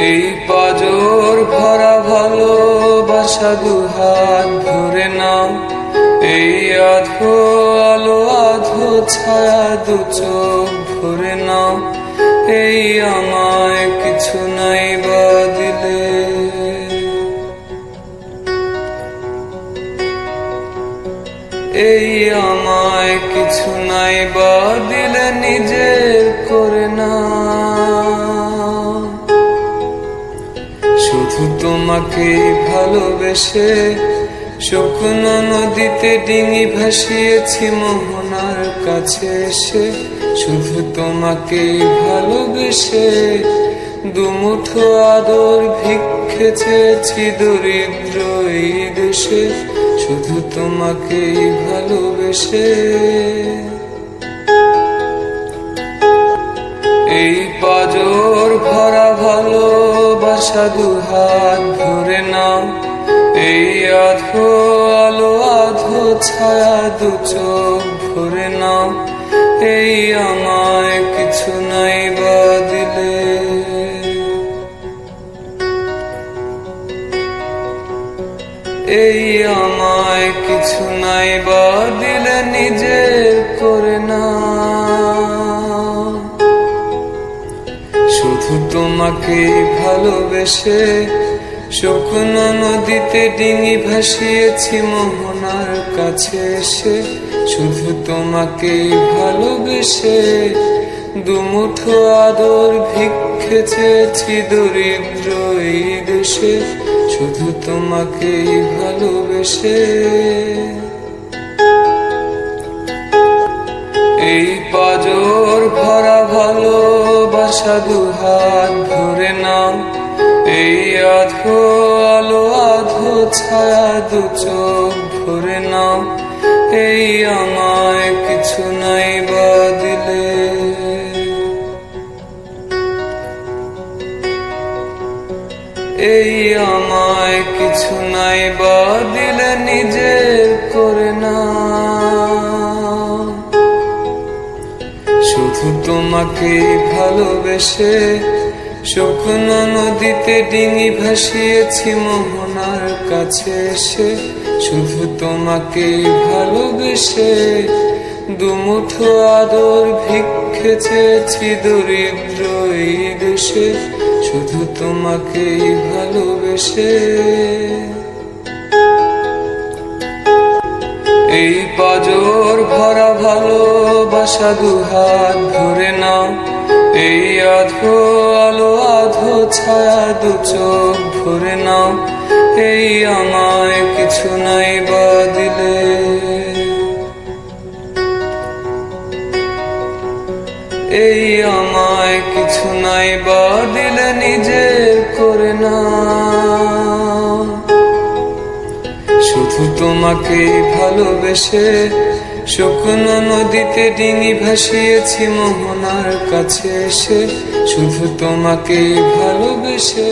এই পাজর ভরা ভালোবাসা দুহাত ধরে নাও, এই আধো আলো আধো ছায়া দু চোখ ভরে নাও। এই আমায় কিছু নাই বা দিলে, এই আমায় কিছু নাই বা দিলে নিজের করে না। শুধু তোমাকে ভালোবেসে শুকনো নদীতে ডিঙি ভাসিয়েছি মোহনার কাছে এসে। শুধু তোমাকে ভালোবেসে দুমুঠো আদর ভিক্ষে চেয়েছি দরিদ্র এই দেশে। শুধু তোমাকে ভালোবেসে এই পাজর ভরা ভালোবাসা দুহাত ধরে নাও, এই আধো আলো আধো ছায়া দু চোখ ভরে নাও। এই আমায় কিছু নাই বা দিলে, এই আমায় কিছু নাই বা দিলে নিজের করে না। শুধু তোমাকে ভালোবেসে শুকনো নদীতে ডিঙি ভাসিয়েছি মোহনার কাছে এসে। শুধু তোমাকে ভালোবেসে দুমুঠো আদর ভিক্ষে চেয়েছি দরিদ্র এই দেশে। শুধু তোমাকে ভালোবেসে এই পাজর ভরা ভালোবাসা দুহাত ধরে নাও, এই আধো আলো আধো ছায়া দু চোখ ভরে নাও। এই আমায় কিছু নাই বা দিলে, এই আমায় কিছু নাই বা দিলে নিজের করে না। শুধু তোমাকে ভালোবেসে শুকনো নদীতে ডিঙি ভাসিয়েছি মোহনার কাছে এসে। শুধু তোমাকে ভালোবেসে দুমুঠো আদর ভিক্ষে চেয়েছি দরিদ্র এই দেশে। শুধু তোমাকে ভালোবেসে এই পাজর ভরা ভালোবাসা দুহাত ধরে নাও, এই আধো আলো আধো ছায়া দু চোখ ভরে নাও। এই আমায় কিছু নাই বা দিলে, এই আমায় কিছু নাই বা দিলে নিজের করে না। শুধু তোমাকে ভালোবেসে শুকনো নদীতে ডিঙি ভাসিয়েছি মোহনার কাছে এসে। শুধু তোমাকে ভালোবেসে